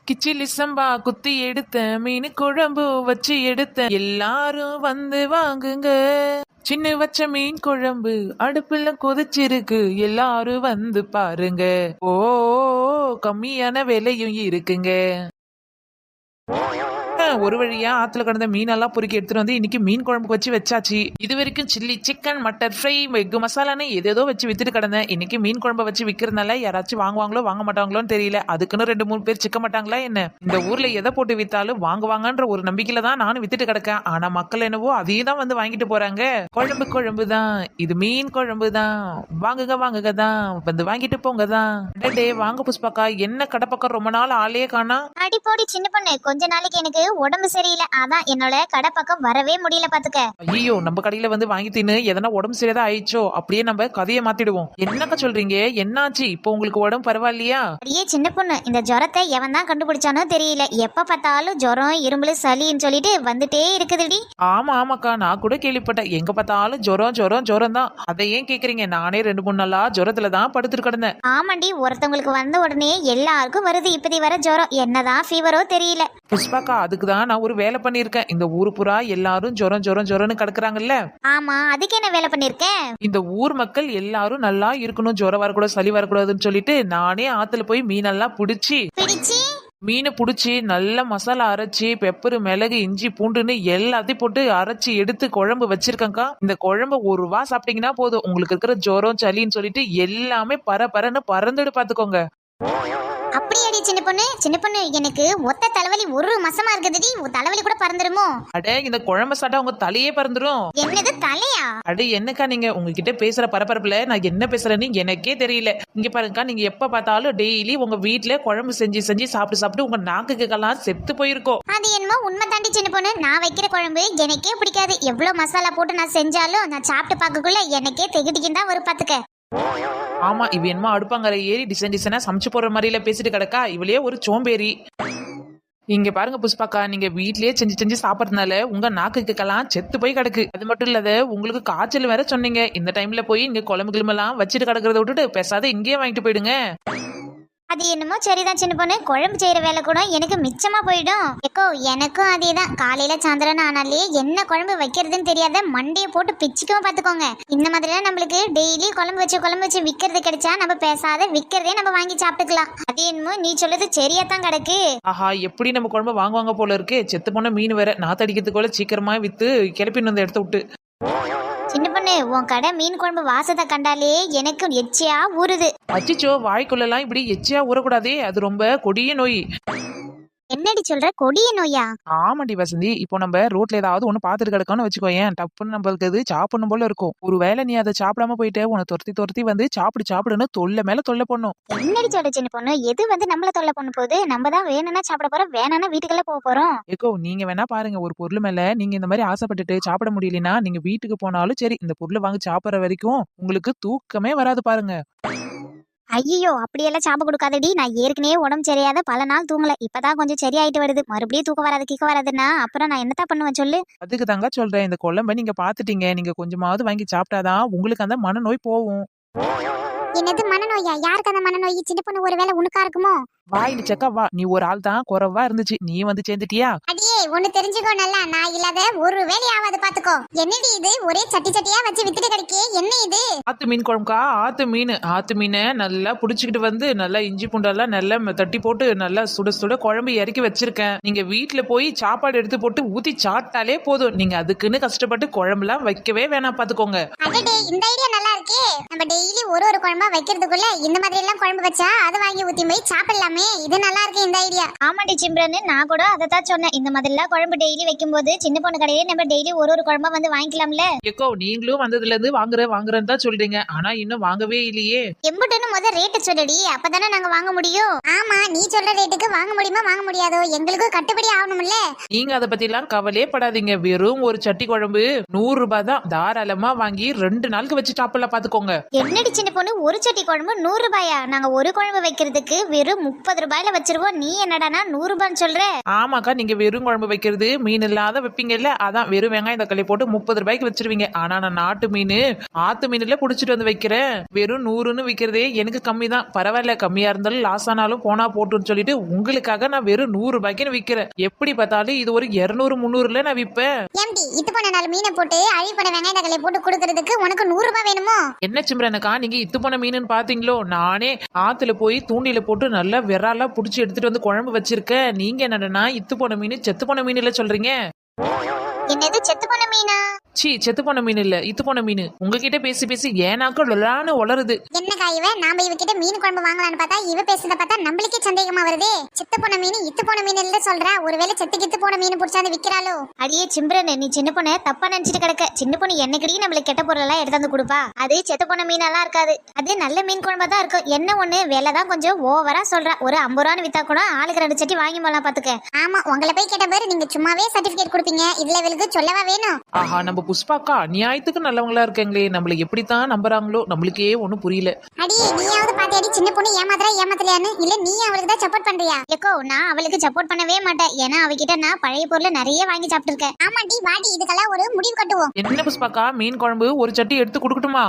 கிச்சிலி சம்பா குத்தி எடுத்த மீன் குழம்பு வச்சு எடுத்த எல்லாரும் வந்து வாங்குங்க. சின்ன வச்ச மீன் குழம்பு அடுப்புல கொதிச்சிருக்கு, எல்லாரும் வந்து பாருங்க. ஓ, கம்மியான விலையும் இருக்குங்க. ஒரு வழியா ஆத்துல கடந்த மீனெல்லாம் பொறுக்கி எடுத்துட்டு வந்து இன்னைக்கு மீன் குழம்பு வச்சு வச்சாச்சு. இது வரைக்கும் chilli chicken, mutton fry, egg மசாலான்னு ஏதேதோ வச்சு வித்துட்டு கிடந்தேன். இன்னைக்கு மீன் குழம்பு வச்சு விக்கிறதுனால யாராச்சும் வாங்குவாங்களோ வாங்க மாட்டாங்களோன்னு தெரியல. அதுக்குன்னு 2-3 பேர் சிக்க மாட்டாங்களா என்ன? இந்த ஊர்ல எதை போட்டு வித்தாலும் வாங்குவாங்கன்ற ஒரு நம்பிக்கையில தான் நானும் வித்துட்டு கிடக்கேன். ஆனா மக்கள் என்னவோ அதையும் தான் வந்து வாங்கிட்டு போறாங்க. குழம்பு குழம்பு தான், இது மீன் குழம்பு தான், வாங்குங்க வாங்குங்க தான், வந்து வாங்கிட்டு போங்க தான். வாங்க புஷ்பாக்கா, என்ன கடை பக்கம் ரொம்ப நாள் ஆளே காணா? அடி போடி சின்ன பொண்ணு, கொஞ்ச நாளைக்கு எனக்கு உடம்பு சரியில்லை, அதான் என்னோட கடை பக்கம் வரவே முடியல பாத்துக்க. ஐயோ, நம்ம கடையில வந்து வாங்கி தின்னு எதனா உடம்பு சரியாதா ஆயிடுச்சோ? அப்படியே நம்ம கதையை மாத்திடுவோம். என்னக்கா சொல்றீங்க? என்னாச்சு இப்போ? உங்களுக்கு உடம்பு பரவாயில்லையா? அப்படியே சின்ன பொண்ணு, இந்த ஜுரத்தை எவன் தான் கண்டுபிடிச்சானோ தெரியல. எப்ப பார்த்தாலும் ஜுரம், இரும்பு, சளின்னு சொல்லிட்டு வந்துட்டே இருக்குதுடி. ஆமா ஆமாக்கா, நான் கூட கேள்விப்பட்டேன். எங்க பார்த்தாலும் ஜுரம் ஜுரம் ஜுரம் தான். அதை ஏன் கேக்குறீங்க? நானே 2-3 நாளா ஜுரத்துல தான் படுத்துட்டு கிடந்தேன். ஆமாண்டி, ஒருத்தவங்களுக்கு வந்த உடனே எல்லாருக்கும் வருது இப்படி வர ஜுரம். என்னதான் ஃபீவரோ தெரியல. புஷ்பாக்கா, அதுக்குதான் நான் ஒரு வேலை பண்ணிருக்கேன். இந்த ஊரு புறா எல்லாரும் ஜுரம் ஜுரம் ஜுரம்னு கிடக்குறாங்கல்ல. ஆமா, அதுக்கு என்ன வேலை பண்ணிருக்கேன்? இந்த ஊர் மக்கள் எல்லாரும் நல்லா இருக்கணும், ஜுரம் வரக்கூடாது, சளி வரக்கூடாதுன்னு சொல்லிட்டு நானே ஆத்துல போய் மீனெல்லாம் பிடிச்சி மீனை பிடிச்சி நல்ல மசாலா அரைச்சி பெப்பரு, மிளகு, இஞ்சி, பூண்டுன்னு எல்லாத்தையும் போட்டு அரைச்சி எடுத்து குழம்பு வச்சிருக்கேங்க்கா. இந்த குழம்பு ஒரு வா சாப்பிட்டீங்கன்னா போதும், உங்களுக்கு இருக்கிற ஜுரம் சளின்னு சொல்லிட்டு எல்லாமே பரன்னு பறந்துடு பாத்துக்கோங்க. அப்படியாடி சின்ன பொண்ணு? சின்ன பொண்ணு, எனக்கு ஒத்த தலைவலி ஒரு மாசமா இருக்குதுடி. தலைவலி கூட பறந்துருமோ? அட, இந்த குழம்பு சாப்பிட்டா உங்க தலையே பறந்துரும். என்னது தலையா? அட என்னக்கா, நீங்க உங்ககிட்ட பேசுற பரபரப்புல நான் என்ன பேசுறேன்னு எனக்கே தெரியல. இங்க பாருங்கக்கா, நீங்க எப்ப பார்த்தாலும் டெய்லி உங்க வீட்டுல குழம்பு செஞ்சு செஞ்சு சாப்பிட்டு சாப்பிட்டு உங்க நாக்குக்கெல்லாம் செத்து போயிருக்கோம். அது என்னமோ உண்மை தாண்டி சின்ன பொண்ணு. நான் வைக்கிற குழம்பு எனக்கே பிடிக்காது. எவ்வளவு மசாலா போட்டு நான் செஞ்சாலும் நான் சாப்பிட்டு பார்க்கக்குள்ள எனக்கே திகிடிக்கும் தான் ஒரு பாத்துக்க. ஆமா, இவ என்னமா அடுப்பாங்கரை ஏறி டிசைனா சமைச்சு போற மாதிரில பேசிட்டு கிடக்கா. இவளே ஒரு சோம்பேறி. இங்க பாருங்க புஷ்பாக்கா, நீங்க வீட்லயே செஞ்சு செஞ்சு சாப்பிடறதுனால உங்க நாக்குக்கெல்லாம் செத்து போய் கிடக்கு. அது மட்டும் இல்லாத உங்களுக்கு காய்ச்சல் வேற சொன்னீங்க. இந்த டைம்ல போய் இங்க குழம்பு கிளம்பெல்லாம் வச்சுட்டு கிடக்கிறத விட்டுட்டு பேசாத இங்கேயே வாங்கிட்டு போயிடுங்க. அது என்னமோ சரிதான் சின்ன பொண்ணு, குழம்பு செய்யற வேலை கூட எனக்கு மிச்சமா போயிடும். எக்கோ, எனக்கும் அதேதான். காலையில சாயந்தரம் ஆனாலே என்ன குழம்பு வைக்கிறதுன்னு தெரியாத மண்டையை போட்டு பிச்சுக்கவும் பாத்துக்கோங்க. இந்த மாதிரிலாம் நம்மளுக்கு டெய்லி குழம்பு வச்சு விக்கிறது கிடைச்சா நம்ம பேசாத விக்கிறதே நம்ம வாங்கி சாப்பிட்டுக்கலாம். அது என்னமோ நீ சொல்றது சரியா தான் கிடக்கு. ஆஹா, எப்படி நம்ம குழம்பு வாங்குவாங்க போல இருக்கு. செத்து போன மீன் வேற நாத்தடிக்கிறதுக்குள்ள சீக்கிரமா வித்து கிளப்பின்னு வந்து இடத்த விட்டு. சின்ன பொண்ணு, உன் கடை மீன் குழம்பு வாசத்தை கண்டாலே எனக்கு எச்சியா ஊறுது. அச்சிச்சோ, வாய்க்குள்ளலாம் இப்படி எச்சியா ஊறக்கூடாதே, அது ரொம்ப கொடிய நோய். என்னடி சொல்ற? கொடிய நோயா? ஆமாண்டி வசந்தி, இப்போ நம்ம ரோட்ல ஏதாவது ஒண்ணு பாத்துட்டு கிடக்கோன்னு வச்சுக்கோ, ஏன் டப்புன்னு நம்மளுக்கு அது சாப்பிடணும் போல இருக்கும். ஒருவேளை நீ அதை சாப்பிடாம போயிட்டு உன்னை துரத்தி வந்து சாப்பிடுன்னு தொல்லை மேல தொல்லை பண்ணும். என்னடி சொல்ற சின்ன பொண்ணு? எது வந்து நம்மள தொல்லை பண்ண போகுது? நம்ம தான் வேணும்னா சாப்பிட போறோம், வேணாம்னா வீட்டுக்குள்ள போக போறோம். ஏக்கோ, நீங்க வேணா பாருங்க, ஒரு பொருள் மேல நீங்க இந்த மாதிரி ஆசைப்பட்டுட்டு சாப்பிட முடியலனா நீங்க வீட்டுக்கு போனாலும் சரி, இந்த பொருளை வாங்கி சாப்பிடுற வரைக்கும் உங்களுக்கு தூக்கமே வராது பாருங்க. ஐயோ, அப்படியெல்லாம் சாப்பிட கொடுக்காதடி. நான் ஏற்கனவே உடம்பு சரியாத பல நாள் தூங்கல. இப்பதான் கொஞ்சம் சரியாயிட்டு வருது. மறுபடியும் தூக்கம் வராது கிக்க வராதுன்னா அப்புறம் நான் என்னத்தான் பண்ணுவேன் சொல்லு? அதுக்கு தாங்க சொல்றேன், இந்த குழம்பை நீங்க பாத்துட்டீங்க, நீங்க கொஞ்சமாவது வாங்கி சாப்பிட்டாதான் உங்களுக்கு அந்த மனநோய் போகும். என்னது மனநோயா? யாருக்கு அந்த மனநோய்? சின்ன பொண்ணு, ஒருவேளை உனக்கா இருக்குமோ? வாயில செக்கா வா, நீ ஒரு ஆள் தான் குறைவா இருந்துச்சு, நீ வந்து சேர்ந்துட்டியா? அடியே, ஒண்ணு தெரிஞ்சுக்கோ, நல்லா நான் இல்லாத ஒரு வேலை ஆகாது பாத்துக்கோ. என்னடி இது? ஒரே சட்டியா வச்சு வித்துட்டு கிடைக்கே, என்ன இது? ஆத்து மீன் குழம்புக்கா, ஆத்து மீனை நல்லா புடிச்சுக்கிட்டு வந்து நல்லா இஞ்சி பூண்டெல்லாம் நல்லா தட்டி போட்டு நல்லா சுட சுட குழம்பு இறக்கி வச்சிருக்கேன். நீங்க வீட்டுல போய் சாப்பாடு எடுத்து போட்டு ஊத்தி சாப்பிட்டாலே போதும். நீங்க அதுக்குன்னு கஷ்டப்பட்டு குழம்புலாம் வைக்கவே வேணாம் பாத்துக்கோங்க. அடடே, இந்த ஐடியா நல்லா இருக்கே. நம்ம டெய்லி ஒரு குழம்பா வைக்கிறதுக்குள்ள இந்த மாதிரி எல்லாம் குழம்பு வச்சா அதை வாங்கி ஊத்தி போய் சாப்பிடலாம். இது நல்லா இருக்கு இந்த ஐடியா. ஆமாடி சிம்ரன், நான் கூட அதை தான் சொன்னேன். இந்த மாதிரி எல்லாம் குழம்பு டெய்லி வைக்கும்போது சின்ன பொண்ணு கடையே நம்ம டெய்லி ஒரு குழம்பா வந்து வாங்கிக்கலாம்ல. ஏக்கோ, நீங்களும் வந்ததுல இருந்து வாங்குறேன்னு தான் சொல்றீங்க, ஆனா இன்னும் வாங்கவே இல்லையே. எம்புட்டுன்னு முதல் ரேட்டு சொல்லடி, அப்பதானே நாங்க வாங்க முடியும். ஆமா, நீ சொல்ற ரேட்டுக்கு வாங்க முடியுமா வாங்க முடியாதோ? எங்களுக்கும் கட்டுப்படி ஆகணும்ல. நீங்க அதை பத்தி எல்லாம் கவலையே படாதீங்க. வெறும் ஒரு சட்டி குழம்பு 100 ரூபாய் தான். தாராளமா வாங்கி 2 நாளுக்கு வச்சு சாப்பிடலாம் பாத்துக்கோங்க. என்னடி சின்ன பொண்ணு, ஒரு சட்டி குழம்பு 100 ரூபாயா? நாங்க ஒரு குழம்பு வைக்கிறதுக்கு வெறும் 30 ரூபாயில வச்சிருவோம். நீ என்னடானா 100 ரூபான்னு சொல்ற? ஆமாக்கா, நீங்க வெறும் குழம்பு குழம்பு வைக்கிறது மீன் இல்லாத வைப்பீங்க இல்ல, அதான் வெறும் வெங்காயம் தக்காளி போட்டு 30 ரூபாய்க்கு வச்சிருவீங்க. ஆனா நான் நாட்டு மீன் ஆத்து மீன்ல புடிச்சிட்டு வந்து வைக்கிறேன். வெறும் 100ன்னு விக்கிறதே எனக்கு கம்மி தான். பரவாயில்ல, கம்மியா இருந்தாலும் லாஸ் ஆனாலும் போனா போட்டுன்னு சொல்லிட்டு உங்களுக்காக நான் வெறும் 100 ரூபாய்க்குன்னு விக்கிறேன். எப்படி பார்த்தாலும் இது ஒரு 200 300ல நான் விப்பேன். ஏம்டி இத்து போன நாள் மீனை போட்டு அழிவு பண்ண வெங்காய தக்காளி போட்டு கொடுக்கறதுக்கு உனக்கு 100 ரூபாய் வேணுமோ? என்ன சிம்ரனக்கா, நீங்க இத்து போன மீனுன்னு பாத்தீங்களோ? நானே ஆத்துல போய் தூண்டில போட்டு நல்லா விராலா புடிச்சு எடுத்துட்டு வந்து குழம்பு வச்சிருக்கேன். நீங்க என்னடனா இத்து போன மீன் செத்து போன மீன் இல்ல சொல்றீங்க? என்னது செத்து போன மீனா? சீ, செத்து போன மீன் இல்ல, இத்து போன மீன். உங்ககிட்ட பேசி பேசி ஏனாக்க லொலான்னு வளருது. என்னக்கா இவ, நாம இவகிட்ட மீன் குழம்பு வாங்கலான்னு பார்த்தா இவ பேசுறத பார்த்தா நம்மளுக்கே சந்தேகமா வருதே. செத்து போன மீன் இத்து போன மீன் இல்ல சொல்ற, ஒருவேளை செத்து கித்து போன மீன் புடிச்சாந்து விக்கிறாளோ? அடியே சிம்ரன், நீ சின்ன பொண்ணு தப்பா நினைச்சிட்டு கிடக்க. சின்ன பொண்ணு என்னைக்கடி நம்மளுக்கு கெட்ட பொருள் எல்லாம் எடுத்து வந்து கொடுப்பா. அது செத்து போன மீன் எல்லாம் இருக்காது, அது நல்ல மீன் குழம்பா தான் இருக்கும். என்ன ஒண்ணு வேலை தான் கொஞ்சம் ஓவரா சொல்ற. ஒரு 50 ரூபான்னு வித்தா கூட ஆளுக்கு 2 சட்டி வாங்கி போலாம் பாத்துக்க. ஆமா, உங்களை போய் கேட்ட பேரு நீங்க சும்மாவே சர்டிபிகேட் கொடுப்பீங்க, இதுல இவளுக்கு சொல்லவா வேணும்? ஆஹா, நம்ம புஷ்பாக்கா நியாயத்துக்கு நல்லவங்களா இருக்காங்களே, நம்மள எப்படித்தான் நம்புறாங்களோ நம்மளுக்கே ஒண்ணும் புரியல. அடி நீயாவது பாத்தியாடி சின்ன பொண்ணு ஏமாத்தலையான்னு? இல்ல நீ அவளுக்கு தான் சப்போர்ட் பண்றியா? ஏக்கோ, நான் அவளுக்கு சப்போர்ட் பண்ணவே மாட்டேன். ஏன்னா அவகிட்ட நான் பழைய பொருளை நிறைய வாங்கி சாப்பிட்டுருக்கேன். ஆமாடி, வாடி இதுக்கெல்லாம் ஒரு முடிவு கட்டுவோம். என்ன புஷ்பாக்கா, மீன் குழம்பு ஒரு சட்டி எடுத்து கொடுக்கட்டுமா?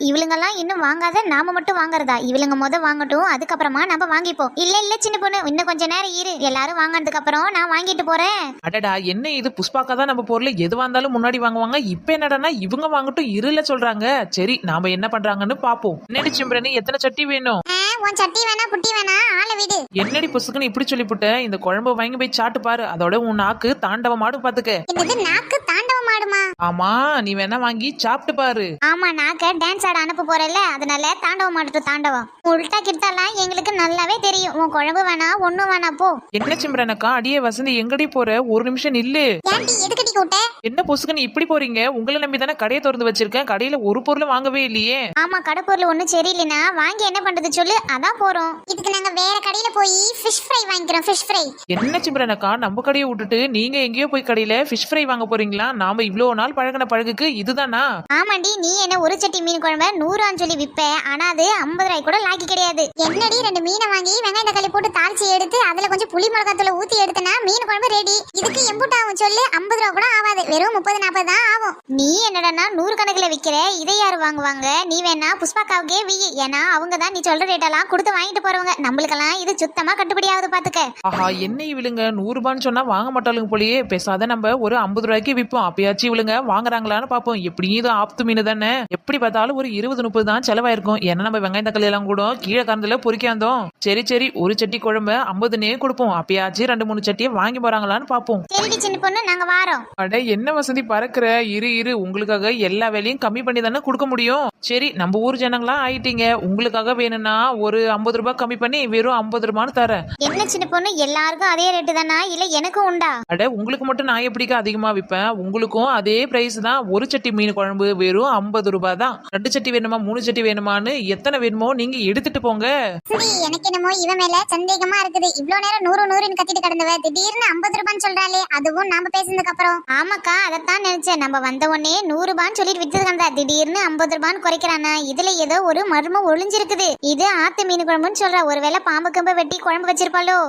இவளுங்கெல்லாம் இன்னும் வாங்காத, நாம மட்டும் வாங்குறதா? இவளுங்க வாங்கட்டும், அதுக்கப்புறமா நம்ம வாங்கிப்போம். இல்ல சின்ன பொண்ணு, இன்னும் கொஞ்ச நேரம் இரு, எல்லாரும் வாங்கினதுக்கு அப்புறம் நான் வாங்கிட்டு போறேன். அடடா, என்ன இது புஷ்பாக்கா தான் நம்ம பொருளை எதுவா இருந்தாலும் முன்னாடி வாங்குவாங்க. இப்ப என்னடா இவங்க வாங்கட்டும் இருல சொல்றாங்க. சரி, நாம என்ன பண்றாங்கன்னு பாப்போம். என்னடி சிம்ரனி, எத்தனை சட்டி வேணும்? உன் சட்டி வேணா புட்டி வேணா, ஆள விடு. என்னடி புசுக்குன்னு இப்படி சொல்லிப்புட்ட? இந்த குழம்பு வாங்கி போய் சாப்பிட்டு பாரு, அதோட உன் நாக்கு தாண்டவமாடு பாத்துக்க. என்னது நாக்கு தாண்டவமாடுமா? ஆமா, நீ வேணா வாங்கி சாப்பிட்டு பாரு. ஆமா, நாக்க டான்ஸ் ஆட அனுப்ப போறல, அதனால தாண்டவமாடுது தாண்டவம். உள்டா கிட்டாலாம் எங்களுக்கு நல்லாவே தெரியும். உன் குழம்பு வேணா ஒண்ணும் வேணா போ. என்ன சிம்ரனக்கா, அடியே வசந்தி எங்கடி போற? ஒரு நிமிஷம் நில்லு. ஏன்டி எதுக்கடி கூட்ட? என்ன பொசுக்குன்னு இப்படி போறீங்க? உங்களை நம்பி தானே கடையை திறந்து வச்சிருக்கேன். கடையில ஒரு பொருள் வாங்கவே இல்லையே. ஆமா, கடை பொருள் ஒண்ணும் சரியில்லைனா வாங்கி என்ன பண்றது சொல்லு, அதான் போறோம். இதுக்கு நாங்க வேற கடையில போய் ஃபிஷ் ஃப்ரை வாங்கிக்கிறோம். Fish fry. என்ன சிம்ரனக்கா, நம்ம கடையை விட்டுட்டு நீங்க எங்கேயோ போய் கடையில ஃபிஷ் ஃப்ரை வாங்க போறீங்களா? நாம இவ்வளவு நாள் பழகின பழகுக்கு இதுதானா? ஆமாண்டி, நீ என்ன ஒரு சட்டி மீன் குழம்பு 100 சொல்லி விப்ப, ஆனா அது 50 ரூபாய் கூட லாக்கி கிடையாது. என்னடி 2 மீனை வாங்கி வெங்காய தக்காளி போட்டு தாளிச்சு எடுத்து அதுல கொஞ்சம் புளி மிளகாத்தூளை ஊத்தி எடுத்தனா மீன் குழம்பு ரெடி. இதுக்கு எம்புட் ஆகும் சொல்லு? 50 ரூபாய் கூட ஆகாது, வெறும் 30 40 தான் ஆகும். நீ என்னடா 100 கணக்குல விக்கிற, இதை யாரு வாங்குவாங்க? நீ வேணா புஷ்பாக்காவுக்கே வி, ஏன்னா அவங்க தான் நீ சொல்ற ரேட்டெல்லாம் கொடுத்து வாங்கிட்டு போறவங்க. நம்மளுக்கெல்லாம் இது சுத்தமா கட்டுப்படி ஆகுது பாத்துக்க. ஆஹா, என்ன இவளுங்க 100 ரூபான்னு சொன்னா வாங்க மாட்டாளுங்க போலயே. பேசாத நம்ம ஒரு 50 ரூபாய்க்கு விற்போம், அப்பயாச்சும் இவளுங்க வாங்குறாங்களான்னு பாப்போம். எப்படியும் இது ஆப்து மீன் தானே, எப்படி பார்த்தாலும் ஒரு 20 30 தான் செலவாயிருக்கும். ஏன்னா நம்ம வெங்காயம் தக்காளி எல்லாம் கூட கீழே கறந்துல பொறிக்காந்தோம். சரி, ஒரு சட்டி குழம்பு 50னே கொடுப்போம், அப்பயாச்சும் 2 3 சட்டியை வாங்கி போறாங்களான்னு பாப்போம். சரி சின்ன பொண்ணு, நாங்க வாரோம். அட என்ன வசந்தி பறக்குற? இரு உங்களுக்காக எல்லா வேலையும் கம்மி பண்ணி தானே கொடுக்க முடியும். சரி, நம்ம ஊர் ஜனங்களா ஆயிட்டீங்க, உங்களுக்காக வேணும்னா ஒரு 50 ரூபாய் கம்மி பண்ணி வெறும் 50 ரூபான்னு தரேன். என்ன சின்ன பொண்ணு, எல்லாருக்கும் அதே ரேட்டு தானா இல்ல எனக்கும் உண்டா? அட, உங்களுக்கு மட்டும் நான் எப்படிக்கா அதிகமா விற்பேன்? உங்களுக்கும் அதே பிரைஸ் தான். ஒரு சட்டி மீன் குழம்பு வெறும் 50 ரூபாய் தான். 2 சட்டி வேணுமா 3 சட்டி வேணுமான்னு எத்தனை வேணுமோ நீங்க எடுத்துட்டு போங்க. சரி, எனக்கு என்னமோ இவ மேல சந்தேகமா இருக்குது. இவ்வளவு நேரம் 100 100ன்னு கத்திட்டு கிடந்தவ திடீர்னு 50 ரூபான்னு சொல்றாளே, அதுவும் நாம பேசினதுக்கு அப்புறம். ஆமாக்கா, அதத்தான் நினைச்சேன். நம்ம வந்த உடனே 100 ரூபான்னு சொல்லிட்டு வித்து கிடந்தா திடீர்னு 50 ரூபான்னு குறைக்கிறானா? இதுல ஏதோ ஒரு மர்மம் ஒளிஞ்சிருக்குது. இது ஆத்து மீன் குழம்புன்னு சொல்ற, ஒருவேளை பாம்பு கம்ப வெட்டி குழம்பு வச்சிருப்பாளோ?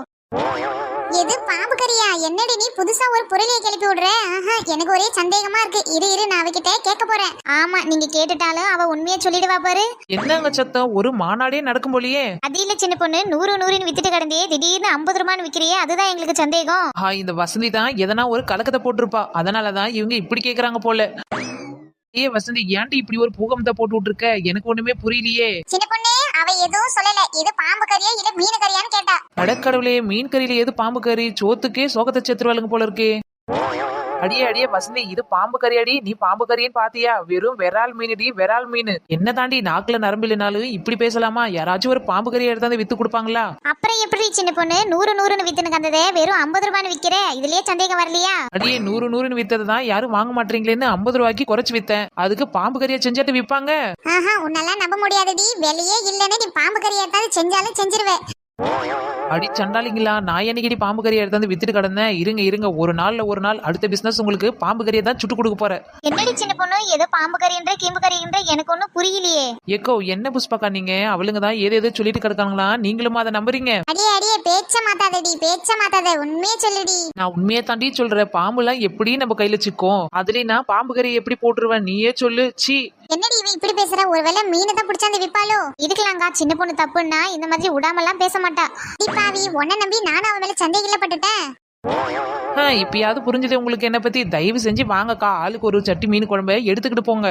எது பாம்பு கறியா? என்னடி நீ புதுசா ஒரு பொருளைய கிளப்பி விடுற? எனக்கு ஒரே சந்தேகமா இருக்கு. இரு நான் அவகிட்ட கேட்க போறேன். ஆமா, நீங்க கேட்டுட்டாலும் அவ உண்மையா சொல்லிடுவா பாரு. என்னங்க சத்தம்? ஒரு மாநாடே நடக்கும் போலியே. அது இல்ல சின்ன பொண்ணு, 100 100ன்னு வித்துட்டு கிடந்தே திடீர்னு 50 ரூபான்னு விக்கிறியே, அதுதான் எங்களுக்கு சந்தேகம். இந்த வசந்தி தான் எதனா ஒரு கலக்கத்தை போட்டிருப்பா, அதனாலதான் இவங்க இப்படி கேக்குறாங்க போல. ஏ வசந்தி, ஏன்டி இப்படி ஒரு பூகம்பத்தை போட்டு விட்டுருக்க? எனக்கு ஒண்ணுமே புரியலையே. சின்ன பொண்ணு, அவ எதுவும் சொல்லல. இது பாம்பு கறியா இல்ல மீன் கறியான்னு கேட்டா. அடக்கடவுளே, மீன் கறியில ஏது பாம்பு கறி? சோத்துக்கே சோகத்தை செத்துருவாளுங்க போல இருக்கே. அடியே வசந்தி, இது பாம்பு கறி அடி. நீ பாம்பு கறின்னு பாத்தியா? வெறும் விரால் மீன்டி, விரால் மீன். என்ன தாண்டி நாக்குல நரம்பு இல்லைனாலும் இப்படி பேசலாமா? யாராச்சும் ஒரு பாம்பு கறி எடுத்தாந்து வித்து கொடுப்பாங்களா? அப்புறம் எப்படி சின்ன பொண்ணு 100 100ன்னு வித்துன்னு கந்ததே வெறும் 50 ரூபான்னு விக்கிற, இதுலயே சந்தேகம் வரலையா? அடியே 100 100ன்னு வித்ததுதான் யாரும் வாங்க மாட்டீங்களேன்னு 50 ரூபாய்க்கு குறைச்சு வித்தேன். அதுக்கு பாம்பு கறியை செஞ்சாட்டு விற்பாங்க? உன்னெல்லாம் நம்ப முடியாதடி. வெளியே இல்லன்னு நீ பாம்பு கறி எடுத்தாலும் செஞ்சாலும் செஞ்சிருவே. அடி சண்டாளிங்களா, நான் என்னைக்கடி பாம்பு கறியை எடுத்து வித்துட்டு கிடந்தேன். இருங்க ஒரு நாள் அடுத்த பிசினஸ் உங்களுக்கு பாம்பு கறியை தான் சுட்டு கொடுக்க போறேன். என்னடி சின்ன பொண்ணு ஏதோ பாம்பு கறின்ற கீம்பு கறின்ற எனக்கு ஒண்ணும் புரியலையே. ஏக்கோ என்ன புஷ்பாக்கா நீங்க, அவளுங்க தான் ஏதோ சொல்லிட்டு கிடக்காங்களா, நீங்களும் அதை நம்புறீங்க? அடியே பேச்ச மாத்தாத உண்மையே சொல்லுடி. நான் உண்மையை தாண்டி சொல்றேன். பாம்புலாம் எப்படி நம்ம கையில சிக்கும், அதுலயும் நான் பாம்பு கறி எப்படி போட்டுருவேன், நீயே சொல்லு. சி என்னடி இவன் இப்படி பேசுற? ஒருவேளை மீனை தான் பிடிச்சாந்து விப்பாளோ? இதுக்கலாங்க சின்ன பொண்ணு தப்புன்னா இந்த மாதிரி விடாமலாம் பேச மாட்டா. பாவி உன்னை நம்பி நானும் அவன் மேல சந்தேகப்பட்டுட்டேன். இப்பயாவது புரிஞ்சது உங்களுக்கு என்ன பத்தி. தயவு செஞ்சு வாங்கக்கா, ஆளுக்கு ஒரு சட்டி மீன் குழம்பு எடுத்துக்கிட்டு போங்க.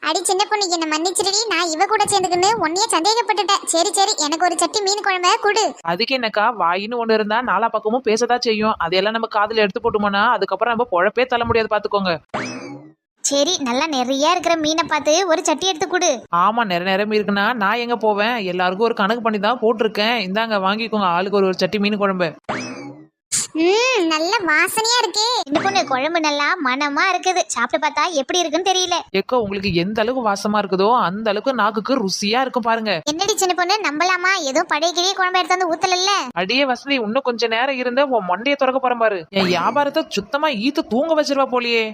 அடி சின்ன பொண்ணு என்ன மன்னிச்சிருடி, நான் இவ கூட சேர்ந்துக்கின்னு உன்னையே சந்தேகப்பட்டுட்டேன். சரி எனக்கு ஒரு சட்டி மீன் குழம்பு கொடு. அதுக்கு என்னக்கா, வாயின்னு ஒண்ணு இருந்தா நாலா பக்கமும் பேசதான் செய்யும். அதையெல்லாம் நம்ம காதுல எடுத்து போட்டோம்னா அதுக்கப்புறம் நம்ம பொழப்பே தள்ள முடியாது, பாத்துக்கோங்க. சரி நல்லா நிறைய இருக்கிற மீனை பார்த்து ஒரு சட்டி எடுத்து கொடு. ஆமா, நிறைய இருக்குன்னா நான் எங்க போவேன், எல்லாருக்கும் ஒரு கணக்கு பண்ணி தான் போட்டிருக்கேன். இந்தாங்க வாங்கிக்கோங்க, ஆளுக்கு ஒரு சட்டி மீன் குழம்பு. நல்ல வாசனையா இருக்கே. இந்த பொண்ணு குழம்பு நல்லா மனமா இருக்குது. சாப்பிட்டு பார்த்தா எப்படி இருக்குன்னு தெரியல. ஏக்கோ உங்களுக்கு எந்த அளவுக்கு வாசமா இருக்குதோ அந்த அளவுக்கு நாக்குக்கு ருசியா இருக்கும் பாருங்க. என்னடி சின்ன பொண்ணு நம்பலாமா? ஏதோ பழைய கிழிய குழம்பு எடுத்து வந்து ஊத்தல. அடியே வசதி, இன்னும் கொஞ்ச நேரம் இருந்த உன் மண்டைய திறக்க போறேன் பாரு. என் வியாபாரத்தை சுத்தமா ஈத்து தூங்க வச்சிருவா போலியே.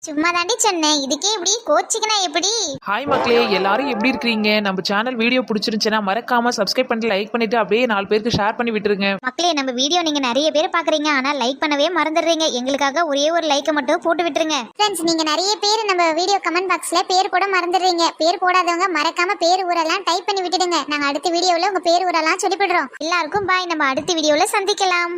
சும்மா தாண்டி சொன்னேன், இதுக்கே இப்படி கோச்சிக்கனா எப்படி? ஹாய் மக்களே, எல்லாரும் எப்படி இருக்கீங்க? நம்ம சேனல் வீடியோ பிடிச்சிருந்துச்சுன்னா மறக்காம சப்ஸ்கிரைப் பண்ணிட்டு லைக் பண்ணிட்டு அப்படியே 4 பேருக்கு ஷேர் பண்ணி விட்டுருங்க. மக்களே நம்ம வீடியோ நீங்க நிறைய பேர் பாக்குறீங்க, ஆனா லைக் பண்ணவே மறந்துடுறீங்க. எங்களுக்காக ஒரே ஒரு லைக்கை மட்டும் போட்டு விட்டுருங்க. ஃப்ரெண்ட்ஸ், நீங்க நிறைய பேர் நம்ம வீடியோ கமெண்ட் பாக்ஸ்ல பேர் போட மறந்துடுறீங்க. பேர் போடாதவங்க மறக்காம பேர் ஊரெல்லாம் டைப் பண்ணி விட்டுடுங்க. நாங்க அடுத்த வீடியோல உங்க பேர் ஊரெல்லாம் சொல்லிவிடுறோம். எல்லாருக்கும் பாய், நம்ம அடுத்த வீடியோல சந்திக்கலாம்.